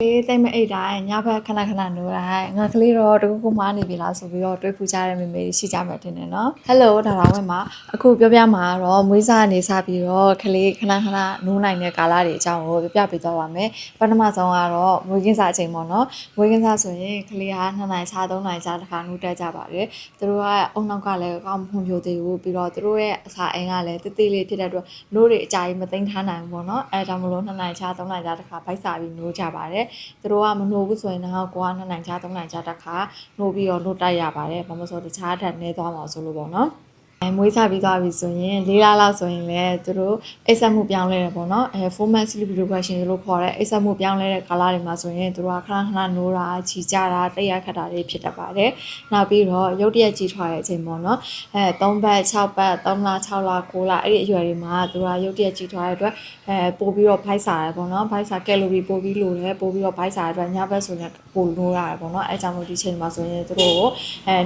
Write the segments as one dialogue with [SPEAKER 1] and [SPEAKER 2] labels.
[SPEAKER 1] လေးတိတ်မအိတ်တိုင်းညဘက်ခဏခဏနိုးတိုင်းငါကလေးတော့တကူကူမားနေပြီလားဆိုပြီးတော့တွေးပူကြတဲ့မေမေရှိကြမယ်ထင်တယ်နော်ဟယ်လိုဒါတော်ဝင်းမှာအခုပြောပြမှာတော့မွေးစားနေစားပြီးတော့ကလေးခဏခဏနိုးနိုင်တဲ့ကာလတွေအကြောင်းကိုပြောပြပေးသွားပါမယ်ပထမဆုံးကတော့မွေးကင်းစားအချိန်ပေါ့နော်မွေးကင်းစားဆိုရင်ကလေးက2နိုင်ချ3နိုင်ချတစ်ခါနိုးတက်ကြပါတယ်သူတို့ကအုံနောက်ကလည်းအကောင်းဖွံ့ဖြိုးသေးဘူးပြီးတော့သူတို့ရဲ့အစာအိမ်ကလည်းတိတိလေးဖြစ်တဲ့အတွက်နိုးတွေအကြိုင်မသိမ်းထားနိုင်ဘူးပေါ့နော်အဲဒါကြောင့်မလို့2နိုင်ချ3နိုင်ချတစ်ခါဖိုက်စားပြီးနိုးကြပါတယ်သူတို့ကမနိုးဘူးဆိုရင်တော့ကိုက2နိုင်ချ3နိုင်ချတစ်ခါနိုးပြီးတော့နိုးတိုက်ရပါတယ်ဘာလို့ဆိုတခြားထက်နေသွားမှာဆိုလို့ပေါ့နော်မွေးစားပြီးသွားပြီဆိုရင်4လလောက်ဆိုရင်လည်းသူတို့အိပ်စက်မှုပြောင်းလဲတယ်ပေါ့နော်4 month sleep deprivation လို့ခေါ်တဲ့အိပ်စက်မှုပြောင်းလဲတဲ့ကာလတွေမှာဆိုရင်သူတို့ကခဏခဏနိုးတာခြိကြတာတိတ်ရခတ်တာတွေဖြစ်တတ်ပါတယ်နောက်ပြီးတော့ရုတ်တရက်ကြီးထွားတဲ့အချိန်ပေါ့နော်3ပတ်6ပတ်3လ6လ9လအဲ့ဒီအရွယ်တွေမှာသူတို့ကရုတ်တရက်ကြီးထွားတဲ့အတွက်ပို့ပြီးတော့ဖိုက်စားတယ်ပေါ့နော်ဖိုက်စားကယ်လိုရီပို့ပြီးလိုတယ်ပို့ပြီးတော့ဖိုက်စားတဲ့အတွက်ညဘက်ဆိုရင်ပို့နိုးရတယ်ပေါ့နော်အဲကြောင့်မို့ဒီချိန်မှာဆိုရင်သူတို့ကို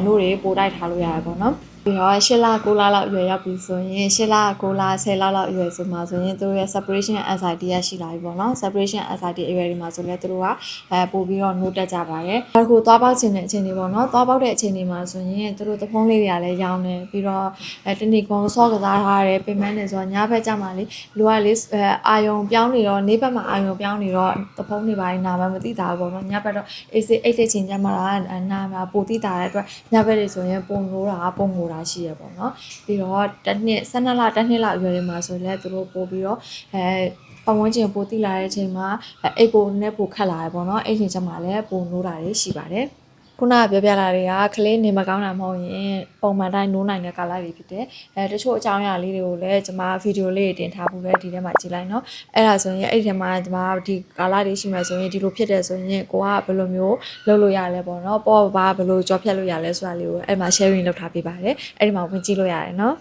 [SPEAKER 1] နိုးတွေပို့တိုက်ထားလို့ရတယ်ပေါ့နော်ပြီးတော့8လ9လလောက်အရွယ်ရောက်ပြီဆိုရင်8လ9လ10လလောက်အရွယ်ဆိုမှဆိုရင်သူတို့ရဲ့ separation anxiety ရရှိလာပြီပေါ့နော် separation anxiety အရွယ်တွေမှာဆိုလဲသူတို့ကပို့ပြီးတော့နိုးတက်ကြပါတယ်အခုသွားပေါက်ခြင်းတဲ့အချိန်တွေပေါ့နော်သွားပေါက်တဲ့အချိန်တွေမှာဆိုရင်သူတို့သဖုံးလေးတွေကလည်းရောင်းနေပြီးတော့တနေ့ကုန်ဆော့ကစားထားတယ်ပင်မနေဆိုတော့ညဘက်ကြမှာလေလူကလေအာယုံပြောင်းနေတော့နေ့ဘက်မှာအာယုံပြောင်းနေတော့သဖုံးတွေပါနာမှမသိတာပေါ့နော်ညဘက်တော့အိတ်တဲ့ချိန်ကြမှာနာမှာပိုသိတာတဲ့အတွက်ညဘက်တွေဆိုရင်ပုံနိုးတာပုံငိုတာရှိရပေါ့နော်ပြီးတော့တစ်နှစ်12လတစ်နှစ်လောက်အရွယ်တွေမှာဆိုလဲသူတို့ပို့ပြီးတော့ပတ်ဝန်းကျင်ပို့တိလာတဲ့အချိန်မှာအိတ်ပိုနဲ့ပိုခတ်လာရပေါ့နော်အဲ့ဒီချိန်ကျမှလည်းပိုနိုးတာတွေရှိပါတယ်ခုနကပြောပြလာတွေကကလေးနေမကောင်းတာမဟုတ်ရင်ပုံမှန်တိုင်းနိုးနိုင်တဲ့ကာလတွေဖြစ်တယ်တချို့အကြောင်းအရာလေးတွေကိုလည်းကျွန်မဗီဒီယိုလေးတင်ထားဖို့ပဲဒီထဲမှာကြည့်လိုက်နော်အဲ့ဒါဆိုရင်အဲ့ဒီထဲမှာကျွန်မဒီကာလတွေရှိမှဆိုရင်ဒီလိုဖြစ်တယ်ဆိုရင်ကိုကဘယ်လိုမျိုးလုပ်လို့ရလဲပေါ့နော်ပေါ့ပါဘယ်လိုကြောဖြတ်လို့ရလဲဆိုတာလေးကိုအဲ့မှာ sharing လုပ်ထားပေးပါတယ်အဲ့ဒီမှာဝင်ကြည့်လို့ရတယ်နော်